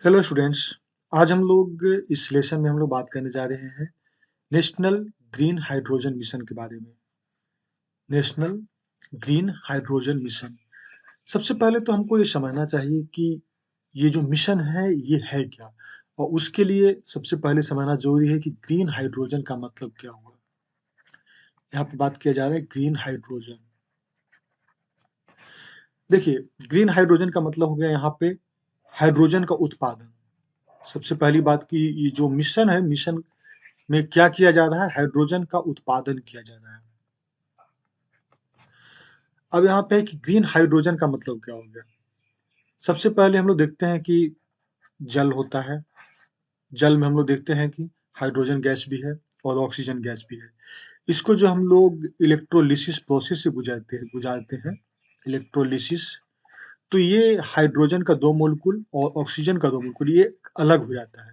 Hello students. आज हम लोग इस लेसन में हम लोग बात करने जा रहे हैं नेशनल ग्रीन हाइड्रोजन मिशन के बारे में। नेशनल ग्रीन हाइड्रोजन मिशन, सबसे पहले तो हमको ये समझना चाहिए कि ये जो मिशन है ये है क्या, और उसके लिए सबसे पहले समझना जरूरी है कि ग्रीन हाइड्रोजन का मतलब क्या हुआ। यहाँ पे बात किया जा रहा है ग्रीन हाइड्रोजन। देखिए, ग्रीन हाइड्रोजन का मतलब हो गया यहाँ पे हाइड्रोजन का उत्पादन। सबसे पहली बात की ये जो मिशन है, मिशन में क्या किया जा रहा है, हाइड्रोजन का उत्पादन किया जा रहा है। अब यहाँ पे है कि ग्रीन हाइड्रोजन का मतलब क्या हो गया। सबसे पहले हम लोग देखते हैं कि जल होता है। जल में हम लोग देखते हैं कि हाइड्रोजन गैस भी है और ऑक्सीजन गैस भी है। इसको जो हम लोग इलेक्ट्रोलिसिस प्रोसेस से गुजारते हैं इलेक्ट्रोलिसिस, तो ये हाइड्रोजन का दो मोलिक्यूल और ऑक्सीजन का दो मोलिक्यूल ये अलग हो जाता है।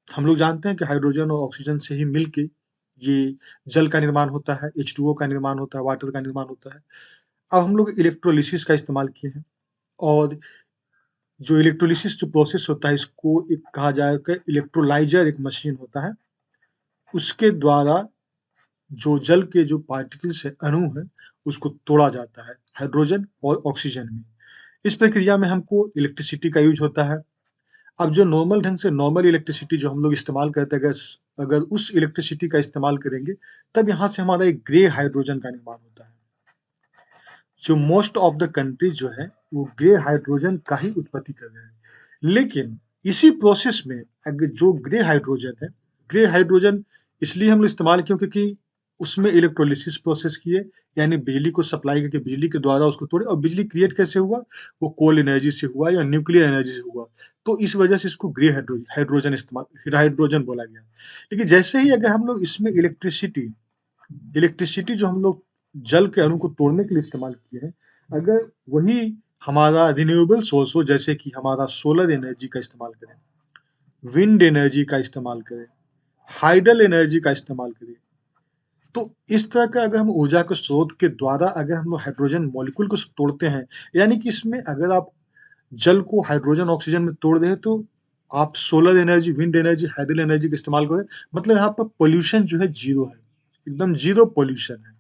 हम लोग जानते हैं कि हाइड्रोजन और ऑक्सीजन से ही मिलके ये जल का निर्माण होता है, H2O का निर्माण होता है, वाटर का निर्माण होता है। अब हम लोग इलेक्ट्रोलिसिस का इस्तेमाल किए हैं, और जो इलेक्ट्रोलिसिस जो प्रोसेस होता है इसको एक कहा जाएगा इलेक्ट्रोलाइजर, एक मशीन होता है। उसके द्वारा जो जल के जो पार्टिकल्स है, अणु है, उसको तोड़ा जाता है हाइड्रोजन और ऑक्सीजन में। इस प्रक्रिया में हमको इलेक्ट्रिसिटी का यूज होता है। अब जो नॉर्मल ढंग से नॉर्मल इलेक्ट्रिसिटी जो हम लोग इस्तेमाल करते हैं, अगर अगर उस इलेक्ट्रिसिटी का इस्तेमाल करेंगे तब यहाँ से हमारा एक ग्रे हाइड्रोजन का निर्माण होता है। जो मोस्ट ऑफ द कंट्रीज जो है वो ग्रे हाइड्रोजन का ही उत्पत्ति कर रहे हैं। लेकिन इसी प्रोसेस में अगर जो ग्रे हाइड्रोजन है, ग्रे हाइड्रोजन इसलिए हम लोग इस्तेमाल किए क्योंकि उसमें इलेक्ट्रोलिसिस प्रोसेस किए, यानी बिजली को सप्लाई करके बिजली के द्वारा उसको तोड़े। और बिजली क्रिएट कैसे हुआ, वो कोल एनर्जी से हुआ या न्यूक्लियर एनर्जी से हुआ। तो इस वजह से इसको ग्रे हाइड्रोजन इस्तेमाल हाइड्रोजन बोला गया। लेकिन जैसे ही अगर हम लोग इसमें इलेक्ट्रिसिटी इलेक्ट्रिसिटी जो हम लोग जल के अणु को तोड़ने के लिए इस्तेमाल किए हैं, अगर वही हमारा रिन्यूएबल सोर्स हो, जैसे कि हमारा सोलर एनर्जी का इस्तेमाल करें, विंड एनर्जी का इस्तेमाल करें, हाइडल एनर्जी का इस्तेमाल करें, तो इस तरह का अगर हम ऊर्जा के स्रोत के द्वारा अगर हम लोग हाइड्रोजन मॉलिक्यूल को तोड़ते हैं, यानी कि इसमें अगर आप जल को हाइड्रोजन ऑक्सीजन में तोड़ दें तो आप solar energy, wind energy, hydel energy का इस्तेमाल करें, मतलब यहाँ पर पोल्यूशन जो है जीरो है, एकदम जीरो पोल्यूशन है।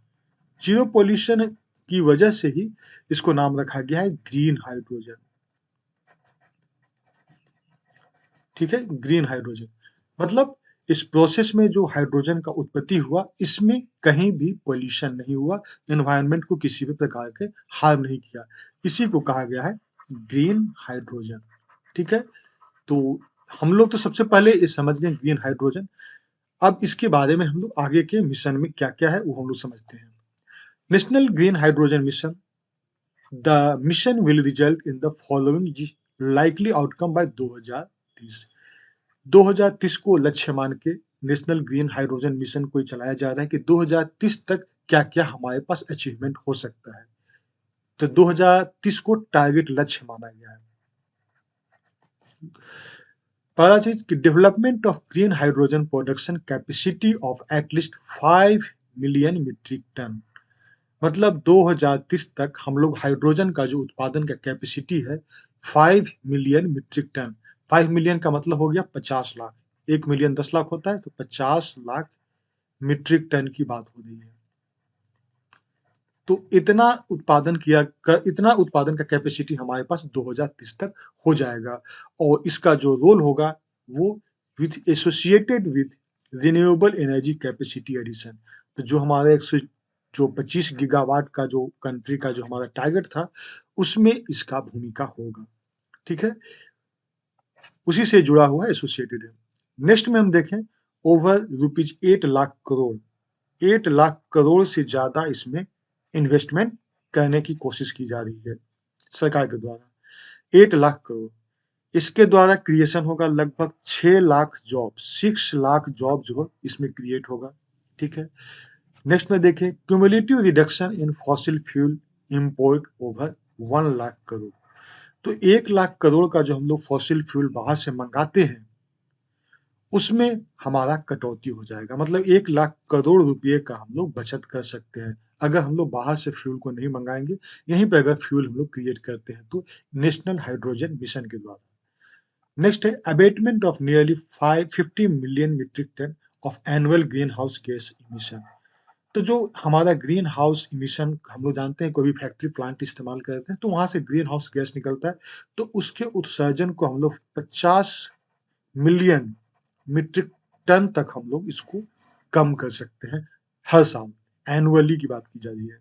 जीरो पॉल्यूशन की वजह से ही इसको नाम रखा गया है ग्रीन हाइड्रोजन। ठीक है, ग्रीन हाइड्रोजन मतलब इस प्रोसेस में जो हाइड्रोजन का उत्पत्ति हुआ, इसमें कहीं भी पॉल्यूशन नहीं हुआ, एनवायरनमेंट को किसी भी प्रकार के हार्म नहीं किया। इसी को कहा गया है ग्रीन हाइड्रोजन। ठीक है, तो हम लोग तो सबसे पहले ये समझ गए ग्रीन हाइड्रोजन। अब इसके बारे में हम लोग आगे के मिशन में क्या क्या है वो हम लोग समझते हैं। National green hydrogen mission, the mission will result in the following likely outcome by 2030। 2030 को लक्ष्य मान के नेशनल ग्रीन हाइड्रोजन मिशन को चलाया जा रहा है कि 2030 तक क्या क्या हमारे पास अचीवमेंट हो सकता है। तो 2030 को टारगेट लक्ष्य माना गया है। पहला चीज कि development of green hydrogen production capacity of at least 5 million metric ton. मतलब 2030 तक हम लोग हाइड्रोजन का जो उत्पादन का कैपेसिटी है 5 मिलियन मीट्रिक टन। 5 मिलियन का मतलब हो गया 50 लाख। 1 मिलियन 10 लाख होता है, तो 50 लाख मीट्रिक टन की बात हो रही है। तो इतना उत्पादन का कैपेसिटी हमारे पास 2030 तक हो जाएगा। और इसका जो रोल होगा वो with associated with renewable energy capacity addition. तो जो हमारा जो 25 गीगावाट का जो कंट्री का जो हमारा टारगेट था, उसमें इसका भूमिका होगा। ठीक है, उसी से जुड़ा हुआ एसोसिएटेड है। नेक्स्ट में हम देखें, ओवर ₹8 लाख करोड़, 8 लाख करोड़ से ज्यादा इसमें इन्वेस्टमेंट करने की कोशिश की जा रही है सरकार के द्वारा। 8 लाख करोड़, इसके द्वारा क्रिएशन होगा लगभग 6 लाख जॉब, 6 लाख जॉब जो इसमें क्रिएट होगा। ठीक है, नेक्स्ट में देखें, cumulative reduction in fossil fuel import over 1 lakh crore. तो 1 लाख करोड़ का जो हम लोग फॉसिल फ्यूल बाहर से मंगाते हैं, उसमें हमारा कटौती हो जाएगा। मतलब 1 लाख करोड़ रुपए का हम लोग बचत कर सकते हैं अगर हम लोग बाहर से फ्यूल को नहीं मंगाएंगे, यहीं पर अगर फ्यूल हम लोग क्रिएट करते हैं तो नेशनल हाइड्रोजन मिशन के द्वारा। नेक्स्ट है abatement of nearly 50 million metric ton of annual greenhouse gas emission. तो जो हमारा ग्रीन हाउस इमिशन हम लोग जानते हैं, कोई भी फैक्ट्री प्लांट इस्तेमाल करते हैं तो वहां से ग्रीन हाउस गैस निकलता है, तो उसके उत्सर्जन को हम लोग 50 मिलियन मीट्रिक टन तक हम लोग इसको कम कर सकते हैं हर साल। एनुअली की बात की जा रही है,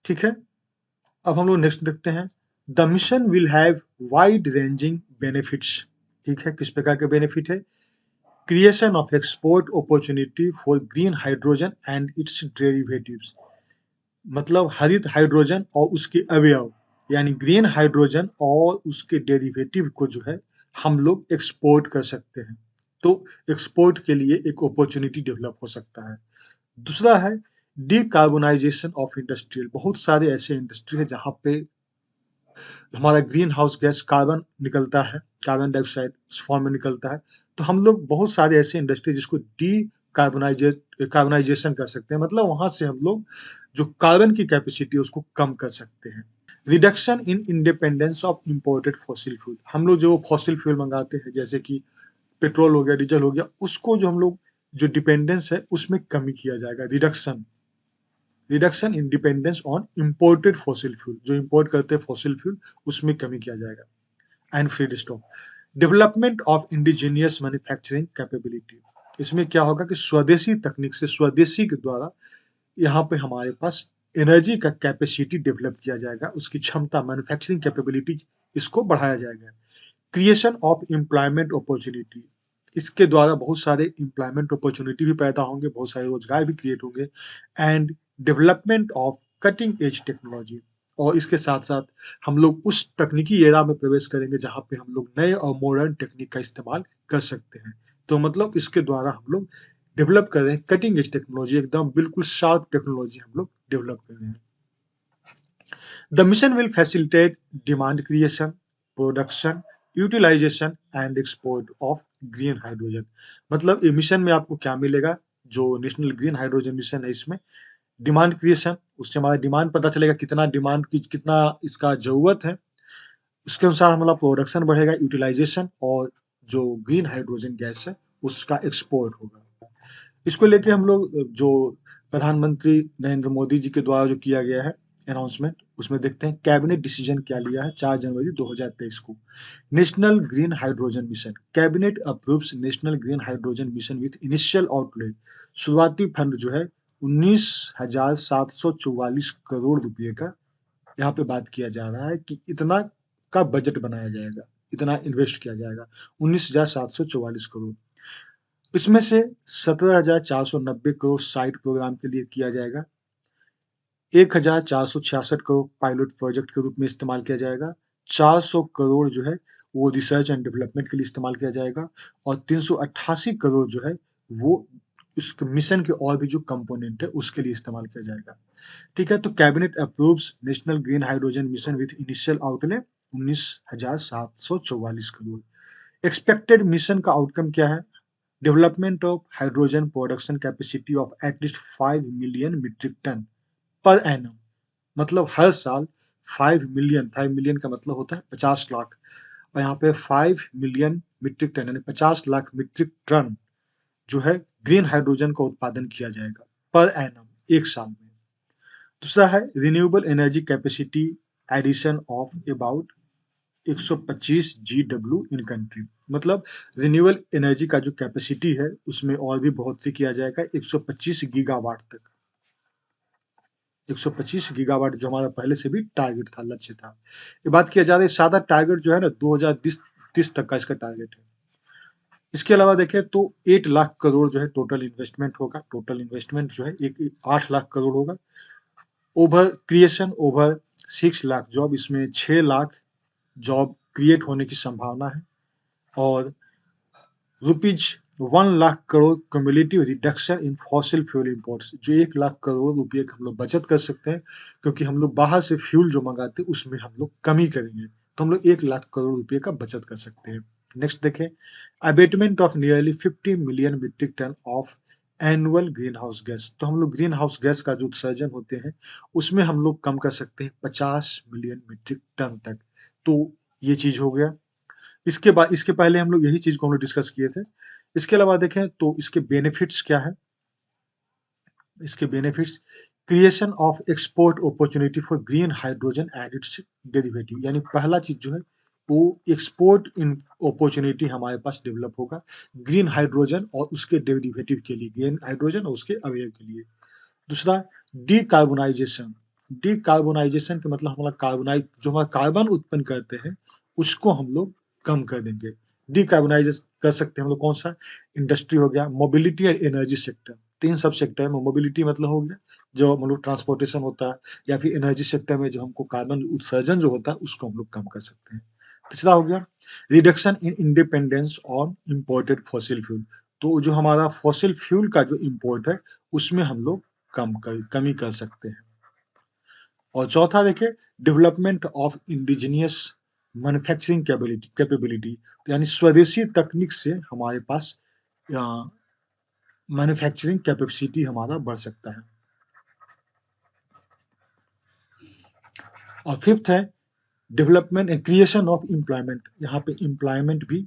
ठीक है। अब हम लोग नेक्स्ट देखते हैं, the mission will have wide ranging benefits. ठीक है, किस प्रकार के बेनिफिट है? Creation of export opportunity for green hydrogen and it's derivatives. मतलब हरित हाइड्रोजन और उसके अवयव यानी ग्रीन हाइड्रोजन और उसके डेरिवेटिव को जो है हम लोग एक्सपोर्ट कर सकते हैं, तो एक्सपोर्ट के लिए एक अपॉर्चुनिटी डेवलप हो सकता है। दूसरा है डीकार्बोनाइजेशन ऑफ इंडस्ट्रियल। बहुत सारे ऐसे इंडस्ट्री है जहाँ पे हमारा ग्रीन हाउस गैस कार्बन निकलता है, कार्बन डाइऑक्साइड फॉर्म में निकलता है, तो हम लोग बहुत सारे ऐसे इंडस्ट्री जिसको कार्बनाइजेशन कर सकते हैं, मतलब वहां से हम लोग जो कार्बन की कैपेसिटी है उसको कम कर सकते हैं। Reduction in independence of imported fossil fuel. हम लोग जो फॉसिल फ्यूल मंगाते हैं जैसे कि पेट्रोल हो गया, डीजल हो गया, उसको जो हम लोग जो डिपेंडेंस है उसमें कमी किया जाएगा। Reduction reduction in dependence on imported fossil fuel, जो इम्पोर्ट करते हैं फॉसिल फ्यूल उसमें कमी किया जाएगा। And feed stock development of indigenous manufacturing capability. इसमें क्या होगा कि स्वदेशी तकनीक से, स्वदेशी के द्वारा यहाँ पे हमारे पास एनर्जी का कैपेसिटी डेवलप किया जाएगा, उसकी क्षमता, मैन्युफैक्चरिंग कैपेबिलिटी इसको बढ़ाया जाएगा। क्रिएशन ऑफ एम्प्लॉयमेंट अपॉर्चुनिटी, इसके द्वारा बहुत सारे एम्प्लॉयमेंट अपॉर्चुनिटी भी पैदा होंगे, बहुत सारे रोजगार भी क्रिएट होंगे। And development of cutting edge technology, और इसके साथ साथ हम लोग उस तकनीकी एरा में प्रवेश करेंगे जहाँ पे हम लोग नए और मॉडर्न टेक्निक का इस्तेमाल कर सकते हैं। तो मतलब इसके द्वारा हम लोग डेवलप कर रहे हैं कटिंग एज टेक्नोलॉजी, एकदम बिल्कुल शार्प टेक्नोलॉजी हम लोग डेवलप कर रहे हैं। The mission will facilitate demand creation, production, utilization and export of green hydrogen। मतलब ये मिशन में आपको क्या मिलेगा? जो नेशनल ग्रीन हाइड्रोजन मिशन है इसमें डिमांड क्रिएशन, उससे हमारा डिमांड पता चलेगा कितना डिमांड की, कितना इसका जरूरत है, उसके अनुसार हमारा प्रोडक्शन बढ़ेगा, यूटिलाइजेशन, और जो ग्रीन हाइड्रोजन गैस है उसका एक्सपोर्ट होगा। इसको लेके हम लोग जो प्रधानमंत्री नरेंद्र मोदी जी के द्वारा जो किया गया है अनाउंसमेंट, उसमें देखते हैं कैबिनेट डिसीजन क्या लिया है 4 जनवरी 2023 को। National green hydrogen mission, cabinet approves national green hydrogen mission with initial outlay. शुरुआती फंड जो है 19,744 करोड़ रुपए का यहाँ पे बात किया जा रहा है कि इतना का बजट बनाया जाएगा, इतना इन्वेस्ट किया जाएगा, 19,744 करोड़। इसमें से 17,490 करोड़ साइट प्रोग्राम के लिए किया जाएगा, 1,466 करोड़ पायलट प्रोजेक्ट के रूप में इस्तेमाल किया जाएगा, 400 करोड़ जो है वो रिसर्च एंड डेवलपमेंट के लिए इस्तेमाल किया जाएगा, और 388 करोड़ जो है वो इस मिशन के और भी जो कंपोनेंट है उसके लिए इस्तेमाल किया जाएगा। ठीक है, तो cabinet approves national green hydrogen mission with initial outlay 19,744 crore. Expected mission का आउटकम क्या है? Development of hydrogen production capacity of at least 5 million metric ton per annum. मतलब हर साल 5 मिलियन का मतलब होता है 50 लाख, और यहाँ पे 5 मिलियन मीट्रिक टन यानी 50 लाख मीट्रिक टन जो है ग्रीन हाइड्रोजन का उत्पादन किया जाएगा पर एनम, एक साल में। दूसरा है renewable energy capacity addition of about 125 GW in country. मतलब रिन्यूएबल एनर्जी का जो कैपेसिटी है उसमें और भी बढ़ोतरी किया जाएगा 125 गीगावाट तक। 125 गीगावाट जो हमारा पहले से भी टारगेट था, लक्ष्य था। ये बात किया जा रहा है, सादा टारगेट जो है ना 2030 तक का इसका टारगेट है। इसके अलावा देखें तो 8 लाख करोड़ जो है टोटल इन्वेस्टमेंट होगा, टोटल इन्वेस्टमेंट जो है 8 लाख करोड़ होगा। Over creation over 6 lakh job, इसमें 6 लाख जॉब क्रिएट होने की संभावना है, और rupees 1 lakh crore cumulative reduction in fossil fuel imports, जो 1 लाख करोड़ रुपए का हम लोग बचत कर सकते हैं, क्योंकि हम लोग बाहर से फ्यूल जो मंगाते हैं उसमें हम लोग कमी करेंगे, तो हम लोग 1 लाख करोड़ रुपए का बचत कर सकते हैं। नेक्स्ट देखें, abatement of nearly 50 million metric ton of annual greenhouse gas. तो हम लोग ग्रीन हाउस गैस का जो उत्सर्जन होते हैं उसमें हम लोग कम कर सकते हैं 50 मिलियन मीट्रिक टन तक। तो ये चीज़ हो गया। इसके पहले हम लोग यही चीज़ को हम लोग डिस्कस किए थे। इसके अलावा देखें तो इसके बेनिफिट्स क्या हैं? इसके benefits creation of export opportunity for green hydrogen and it's derivative, यानी पहला चीज जो है वो एक्सपोर्ट इन अपॉर्चुनिटी हमारे पास डेवलप होगा ग्रीन हाइड्रोजन और उसके डेरिवेटिव के लिए, ग्रीन हाइड्रोजन और उसके अवयव के लिए। दूसरा, डीकार्बोनाइजेशन। डीकार्बोनाइजेशन का मतलब हमारा कार्बोनाइज जो हमारा कार्बन उत्पन्न करते हैं उसको हम लोग कम कर देंगे। डीकार्बोनाइज कर सकते हैं हम लोग कौन सा? इंडस्ट्री हो गया, मोबिलिटी और एनर्जी सेक्टर, तीन सब सेक्टर में। मोबिलिटी मतलब हो गया जो मतलब ट्रांसपोर्टेशन होता है, या फिर एनर्जी सेक्टर में जो हमको कार्बन उत्सर्जन जो होता है उसको हम लोग कम कर सकते हैं। तीसरा हो गया reduction in independence on imported fossil fuel. तो जो हमारा फॉसिल फ्यूल का जो इम्पोर्ट है उसमें हम लोग कमी कर सकते हैं। और चौथा देखिए, development of indigenous manufacturing capability, यानी स्वदेशी तकनीक से हमारे पास मैन्युफैक्चरिंग कैपेसिटी हमारा बढ़ सकता है। और फिफ्थ है development and creation of employment, यहाँ पे एम्प्लॉयमेंट भी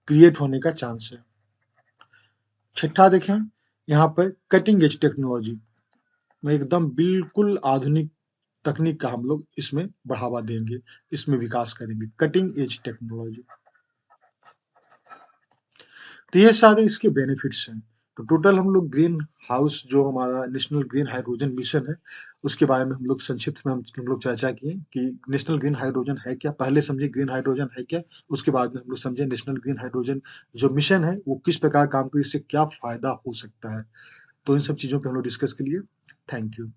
क्रिएट होने का चांस है। छठा देखें, यहाँ पर कटिंग एज टेक्नोलॉजी में एकदम बिल्कुल आधुनिक तकनीक का हम लोग इसमें बढ़ावा देंगे, इसमें विकास करेंगे, कटिंग एज टेक्नोलॉजी। तो ये सारे इसके बेनिफिट्स हैं। तो टोटल हम लोग ग्रीन हाउस जो हमारा नेशनल ग्रीन हाइड्रोजन मिशन है उसके बारे में हम लोग संक्षिप्त में हम लोग चर्चा किए कि नेशनल ग्रीन हाइड्रोजन है क्या, पहले समझे ग्रीन हाइड्रोजन है क्या, उसके बाद में हम लोग समझे नेशनल ग्रीन हाइड्रोजन जो मिशन है वो किस प्रकार काम करे, इससे क्या फायदा हो सकता है। तो इन सब चीज़ों पे हम लोग डिस्कस के लिए थैंक यू।